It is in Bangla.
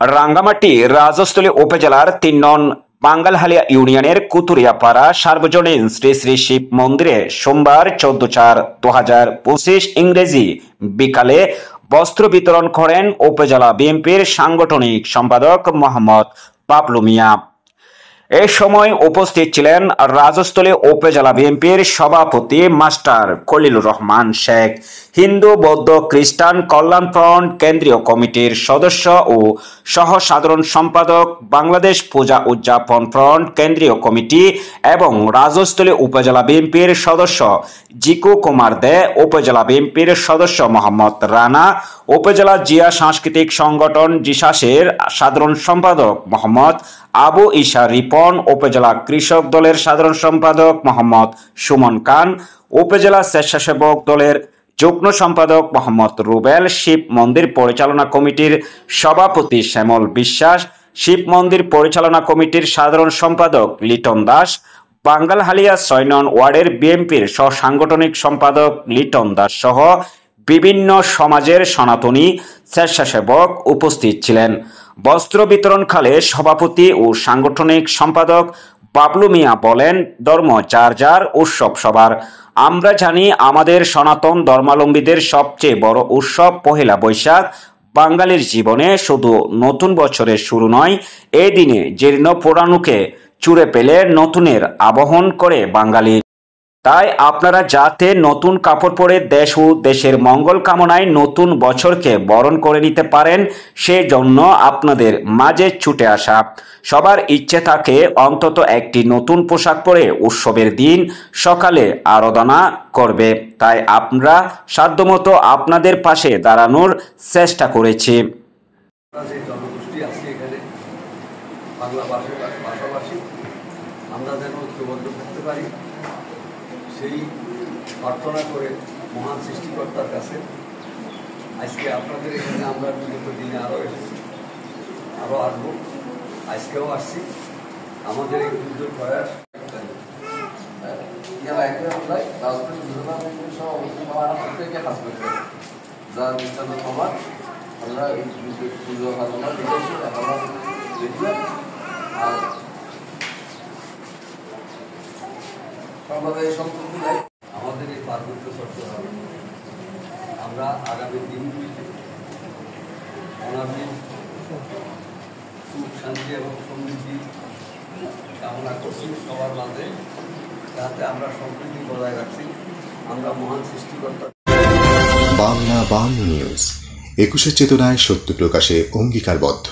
রাঙ্গামাটি রাজস্থলী উপজেলার ৩ নং বাঙ্গালহালিয়া ইউনিয়নের কুতুরিয়াপাড়া সার্বজনীন শ্রী শ্রী শিব মন্দিরে সোমবার ১৪/৪/২০২৫ ইংরেজি বিকালে বস্ত্র বিতরণ করেন উপজেলা বিএনপির সাংগঠনিক সম্পাদক মোহাম্মদ বাবলু মিয়া। এ সময় উপস্থিত ছিলেন রাজস্থলী উপজেলা বিএনপির সভাপতি মাস্টার খলিলুর রহমান শেখ, হিন্দু বৌদ্ধ খ্রিস্টান কল্যাণ ফ্রন্ট কেন্দ্রীয় কমিটির সদস্য ও সহ সাধারণ সম্পাদক, বাংলাদেশ পূজা উদযাপন ফ্রন্ট কেন্দ্রীয় কমিটি এবং রাজস্থলী উপজেলা বিএনপির সদস্য জিকু কুমার দে, উপজেলা বিএনপির সদস্য মোহাম্মদ রানা, উপজেলা জিয়া সাংস্কৃতিক সংগঠন জিসাসের সাধারণ সম্পাদক মোহাম্মদ আবু ইসা রিপন, উপজেলা কৃষক দলের সাধারণ সম্পাদক মোহাম্মদ সুমন খান, উপজেলা স্বেচ্ছাসেবক দলের যুগ্ম সম্পাদক মোহাম্মদ রুবেল, শিব মন্দির পরিচালনা কমিটির সভাপতি শ্যামল বিশ্বাস, শিব মন্দির পরিচালনা কমিটির সাধারণ সম্পাদক লিটন দাস, বাঙ্গালহালিয়া ৬ নং ওয়ার্ডের বিএনপির সাংগঠনিক সম্পাদক লিটন দাস সহ বিভিন্ন সমাজের সনাতনী স্বেচ্ছাসেবক উপস্থিত ছিলেন। বস্ত্র বিতরণকালে সভাপতি ও সাংগঠনিক সম্পাদক বাবলু মিয়া বলেন, ধর্ম যার যার, উৎসব সবার। আমরা জানি আমাদের সনাতন ধর্মাবলম্বীদের সবচেয়ে বড় উৎসব পহেলা বৈশাখ। বাঙালির জীবনে শুধু নতুন বছরের শুরু নয়, এই দিনে জীর্ণ পুরাণকে চুরে পেলে নতুনের আবাহন করে বাঙালি। তাই আপনারা যাতে নতুন কাপড় পরে দেশ ও দেশের মঙ্গল কামনায় নতুন বছরকে বরণ করে নিতে পারেন, সেই জন্য আপনাদের মাঝে ছুটে আসা। সবার ইচ্ছে থাকে অন্তত একটি নতুন পোশাক পরে উৎসবের দিন সকালে আরাধনা করবে। তাই আমরা সাধ্যমতো আপনাদের পাশে দাঁড়ানোর চেষ্টা করেছি। আমরা যেন ঐক্যবদ্ধ থাকতে পারি সেই প্রার্থনা করে মহান সৃষ্টিকর্তার কাছে আজকে আপনাদের এখানে আমরা বিগত দিনে আরও এসেছি, আরও আসবো, আজকেও আসছি। আমাদের এই উদ্যোগ প্রয়াস যা দৃষ্টান্ত প্রমাণ আমরা এই পুজো ভাবনা দেখেছি। আর আমাদের এই পার্বত্য চট্টগ্রাম আমরা আগামী দিনগুলিতে অনাবিল সুখ শান্তি এবং সমৃদ্ধি কামনা করছি সবার মাঝে, যাতে আমরা সম্প্রীতি বজায় রাখছি। আমরা মহান সৃষ্টিকর্তা। বাংলা নিউজ ২১ চেতনায় সত্য প্রকাশে অঙ্গীকারবদ্ধ।